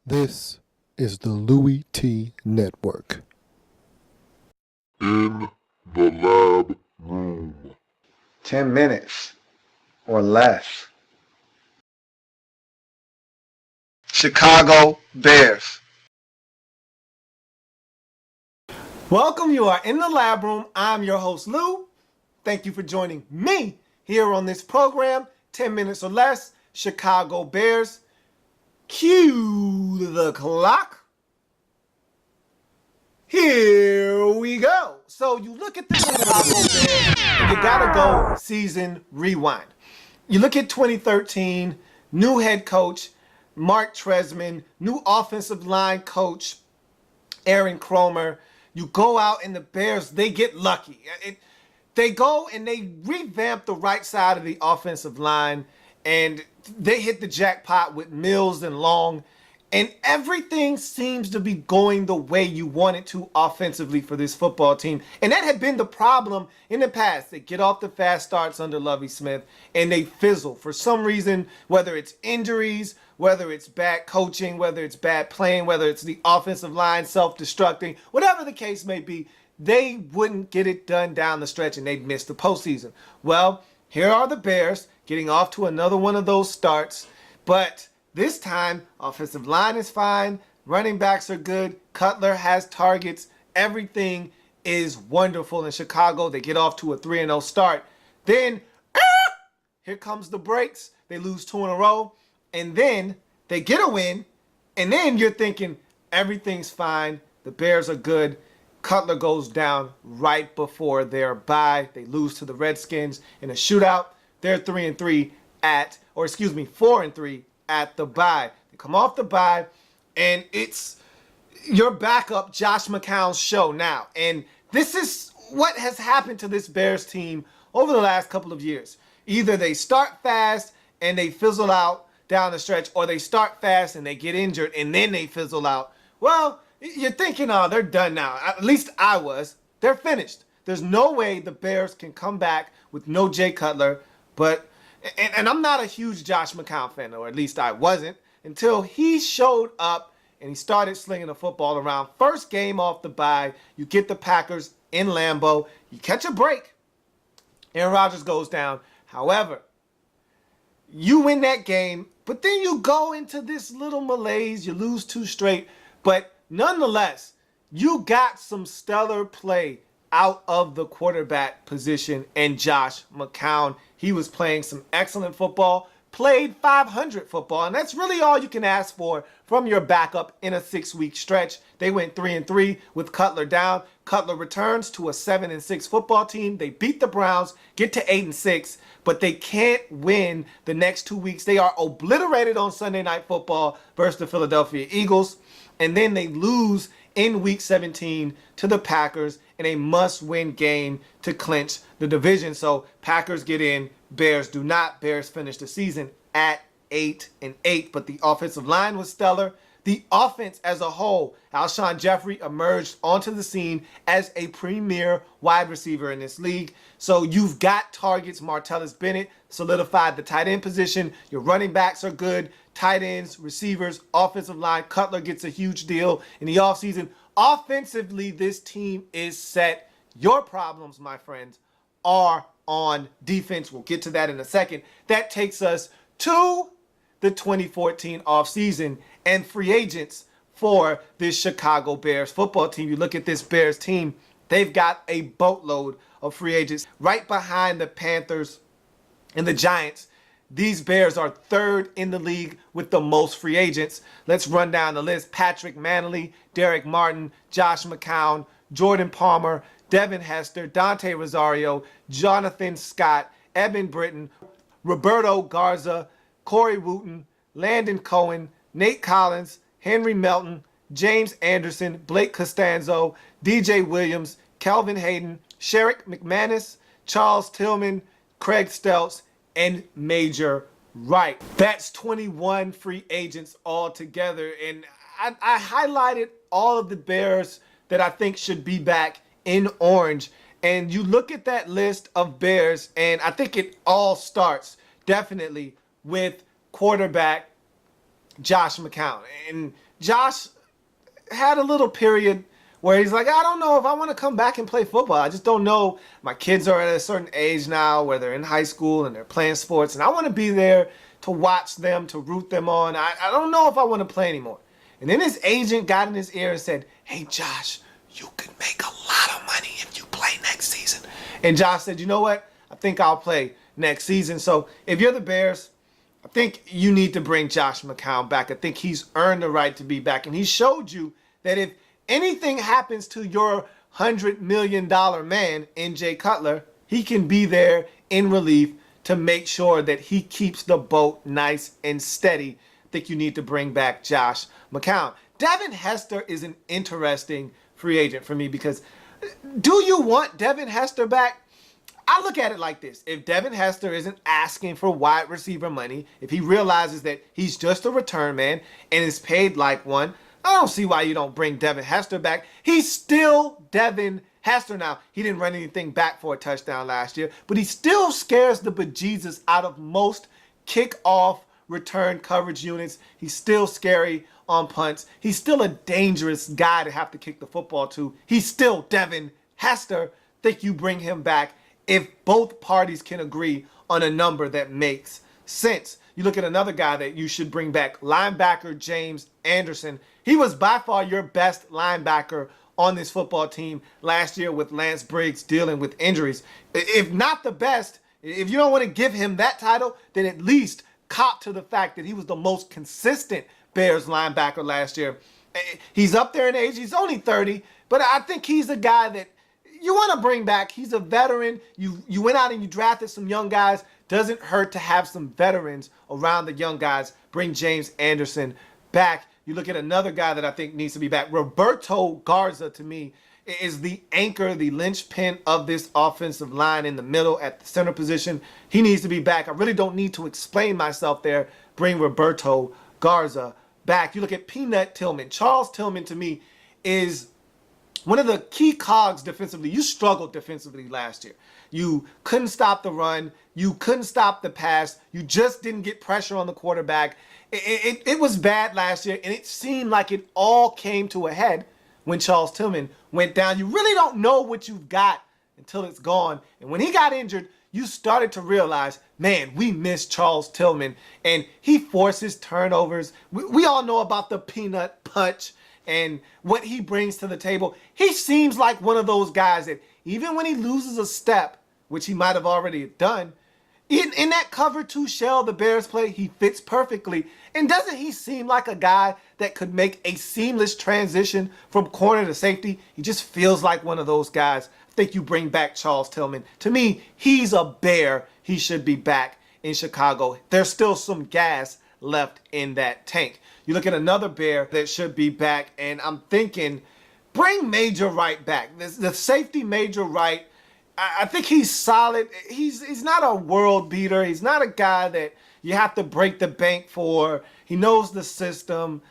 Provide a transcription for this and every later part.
This is the Louie Tee NETWORK. In the lab room. 10 minutes or less. Chicago Bears. Welcome, you are in the lab room. I'm your host, Lou. Thank you for joining me here on this program, 10 minutes or less, Chicago Bears. Cue the clock. Here we go. So you look at the Chicago Bears and you gotta go season rewind. You look at 2013, new head coach, Mark Tresman, new offensive line coach, Aaron Cromer. You go out and the Bears, they get lucky. They go and they revamp the right side of the offensive line, and they hit the jackpot with Mills and Long, and everything seems to be going the way you want it to offensively for this football team. And that had been the problem in the past. They get off the fast starts under Lovie Smith and they fizzle for some reason, whether it's injuries, whether it's bad coaching, whether it's bad playing, whether it's the offensive line self-destructing, whatever the case may be, they wouldn't get it done down the stretch and they'd miss the postseason. Well, here are the Bears getting off to another one of those starts, but this time, offensive line is fine, running backs are good, Cutler has targets, everything is wonderful in Chicago. They get off to a 3-0 start. Then, here comes the breaks. They lose 2 in a row, and then they get a win, and then you're thinking everything's fine, the Bears are good. Cutler goes down right before their bye. They lose to the Redskins in a shootout. They're 4-3 at the bye. They come off the bye, and it's your backup Josh McCown's show now. And this is what has happened to this Bears team over the last couple of years. Either they start fast and they fizzle out down the stretch, or they start fast and they get injured and then they fizzle out. Well, you're thinking, oh, they're done now. At least I was. They're finished. There's no way the Bears can come back with no Jay Cutler, but and I'm not a huge Josh McCown fan, or at least I wasn't, until he showed up and he started slinging the football around. First game off the bye, you get the Packers in Lambeau. You catch a break. Aaron Rodgers goes down. However, you win that game, but then you go into this little malaise. You lose 2 straight. But nonetheless, you got some stellar play out of the quarterback position and Josh McCown. He was playing some excellent football, played 500 football, and that's really all you can ask for from your backup in a 6-week stretch. They went 3-3 with Cutler down. Cutler returns to a 7-6 football team. They beat the Browns, get to 8-6, but they can't win the next 2 weeks. They are obliterated on Sunday Night Football versus the Philadelphia Eagles, and then they lose in Week 17 to the Packers in a must-win game to clinch the division. So Packers get in, Bears do not. Bears finish the season at 8-8, but the offensive line was stellar. The offense as a whole, Alshon Jeffrey emerged onto the scene as a premier wide receiver in this league. So you've got targets. Martellus Bennett solidified the tight end position. Your running backs are good. Tight ends, receivers, offensive line. Cutler gets a huge deal in the offseason. Offensively, this team is set. Your problems, my friends, are on defense. We'll get to that in a second. That takes us to the 2014 offseason and free agents for this Chicago Bears football team. You look at this Bears team, they've got a boatload of free agents right behind the Panthers and the Giants. These Bears are 3rd in the league with the most free agents. Let's run down the list. Patrick Mannelly, Derek Martin, Josh McCown, Jordan Palmer, Devin Hester, Dante Rosario, Jonathan Scott, Eben Britton, Roberto Garza, Corey Wooten, Landon Cohen, Nate Collins, Henry Melton, James Anderson, Blake Costanzo, DJ Williams, Kelvin Hayden, Sherrick McManus, Charles Tillman, Craig Stelz, and Major Wright. That's 21 free agents altogether. And I highlighted all of the Bears that I think should be back in orange. And you look at that list of Bears, and I think it all starts definitely with quarterback Josh McCown. And Josh had a little period where he's like, I don't know if I want to come back and play football. I just don't know. My kids are at a certain age now where they're in high school and they're playing sports, and I want to be there to watch them, to root them on. I don't know if I want to play anymore. And then his agent got in his ear and said, hey, Josh, you could make a lot of money if you play next season. And Josh said, you know what? I think I'll play next season. So if you're the Bears, I think you need to bring Josh McCown back. I think he's earned the right to be back. And he showed you that if anything happens to your $100 million man, N.J. Cutler, he can be there in relief to make sure that he keeps the boat nice and steady. I think you need to bring back Josh McCown. Devin Hester is an interesting free agent for me because do you want Devin Hester back? I look at it like this. If Devin Hester isn't asking for wide receiver money, if he realizes that he's just a return man and is paid like one, I don't see why you don't bring Devin Hester back. He's still Devin Hester now. He didn't run anything back for a touchdown last year, but he still scares the bejesus out of most kickoff return coverage units. He's still scary on punts. He's still a dangerous guy to have to kick the football to. He's still Devin Hester. Think you bring him back if both parties can agree on a number that makes sense. You look at another guy that you should bring back, linebacker James Anderson. He was by far your best linebacker on this football team last year with Lance Briggs dealing with injuries. If not the best, if you don't want to give him that title, then at least cop to the fact that he was the most consistent Bears linebacker last year. He's up there in age. He's only 30, but I think he's a guy that you want to bring back. He's a veteran. You went out and you drafted some young guys. Doesn't hurt to have some veterans around the young guys. Bring James Anderson back. You look at another guy that I think needs to be back. Roberto Garza, to me, is the anchor, the linchpin of this offensive line in the middle at the center position. He needs to be back. I really don't need to explain myself there. Bring Roberto Garza back. You look at Peanut Tillman. Charles Tillman, to me, is one of the key cogs defensively. You struggled defensively last year. You couldn't stop the run. You couldn't stop the pass. You just didn't get pressure on the quarterback. It was bad last year, and it seemed like it all came to a head when Charles Tillman went down. You really don't know what you've got until it's gone. And when he got injured, you started to realize, man, we miss Charles Tillman. And he forces turnovers. We all know about the peanut punch and what he brings to the table. He seems like one of those guys that even when he loses a step, which he might have already done, in that cover two shell the Bears play, he fits perfectly. And doesn't he seem like a guy that could make a seamless transition from corner to safety? He just feels like one of those guys. I think you bring back Charles Tillman. To me, he's a Bear. He should be back in Chicago. There's still some gas left in that tank. You look at another Bear that should be back, and I'm thinking, bring Major Wright back. The safety Major Wright, I think he's solid. He's not a world beater. He's not a guy that you have to break the bank for. He knows the system.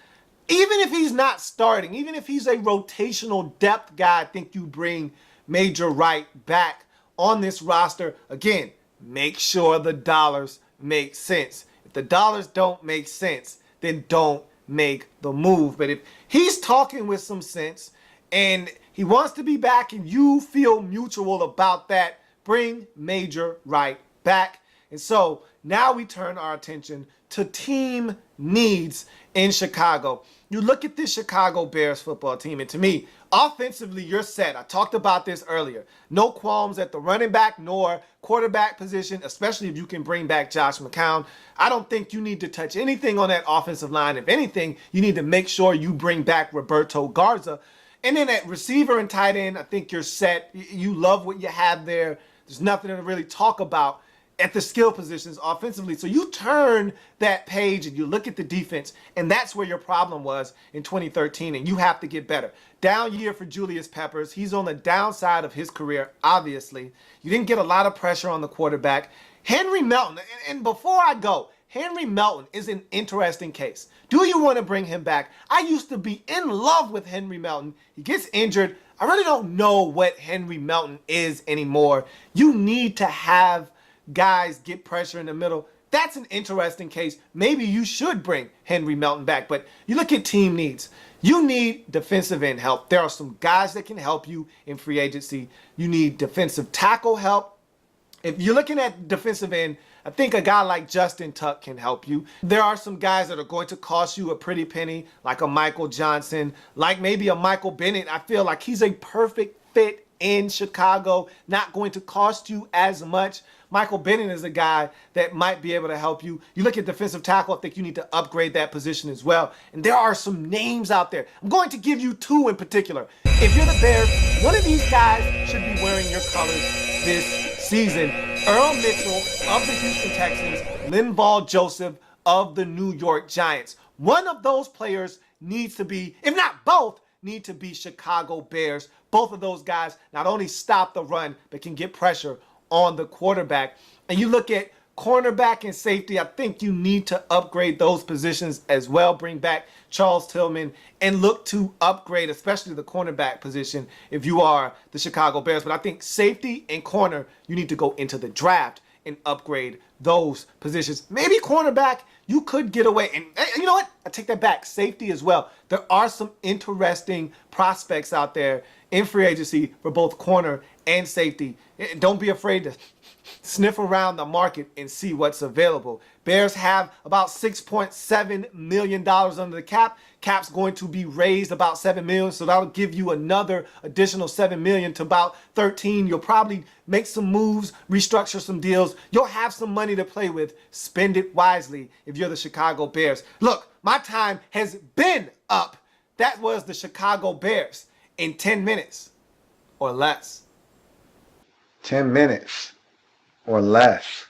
Even if he's not starting, even if he's a rotational depth guy, I think you bring Major Wright back on this roster. Again, make sure the dollars make sense. If the dollars don't make sense, then don't make the move. But if he's talking with some sense and he wants to be back and you feel mutual about that, bring Major Wright back. And so now we turn our attention to team needs in Chicago. You look at this Chicago Bears football team, and to me, offensively, you're set. I talked about this earlier. No qualms at the running back nor quarterback position, especially if you can bring back Josh McCown. I don't think you need to touch anything on that offensive line. If anything, you need to make sure you bring back Roberto Garza. And then at receiver and tight end, I think you're set. You love what you have there. There's nothing to really talk about at the skill positions offensively. So you turn that page and you look at the defense, and that's where your problem was in 2013, and you have to get better. Down year for Julius Peppers. He's on the downside of his career, obviously. You didn't get a lot of pressure on the quarterback. Henry Melton, and before I go, Henry Melton is an interesting case. Do you want to bring him back? I used to be in love with Henry Melton. He gets injured. I really don't know what Henry Melton is anymore. You need to have guys get pressure in the middle. that's an interesting case. Maybe you should bring Henry Melton back. But you look at team needs. You need defensive end help. There are some guys that can help you in free agency. You need defensive tackle help. If you're looking at defensive end, I think a guy like Justin Tuck can help you. There are some guys that are going to cost you a pretty penny, like a Michael Johnson, like maybe a Michael Bennett. I feel like he's a perfect fit in Chicago, not going to cost you as much. Michael Bennett is a guy that might be able to help you. You look at defensive tackle, I think you need to upgrade that position as well. And there are some names out there. I'm going to give you two in particular. If you're the Bears, one of these guys should be wearing your colors this season. Earl Mitchell of the Houston Texans, Linval Joseph of the New York Giants. One of those players needs to be, if not both, need to be Chicago Bears. Both of those guys not only stop the run, but can get pressure on the quarterback. And you look at cornerback and safety, I think you need to upgrade those positions as well. Bring back Charles Tillman and look to upgrade, especially the cornerback position if you are the Chicago Bears. But I think safety and corner, you need to go into the draft and upgrade those positions. Maybe cornerback, you could get away. And you know what? I take that back. Safety as well. There are some interesting prospects out there in free agency for both corner and safety. Don't be afraid to sniff around the market and see what's available. Bears have about $6.7 million under the cap. Cap's going to be raised about $7 million, so that'll give you another additional $7 million to about 13. You'll probably make some moves, restructure some deals. You'll have some money to play with. Spend it wisely if you're the Chicago Bears. Look, my time has been up. That was the Chicago Bears in 10 minutes or less. 10 minutes or less.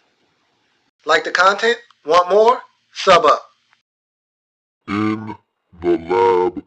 Like the content? Want more? Sub up. In the lab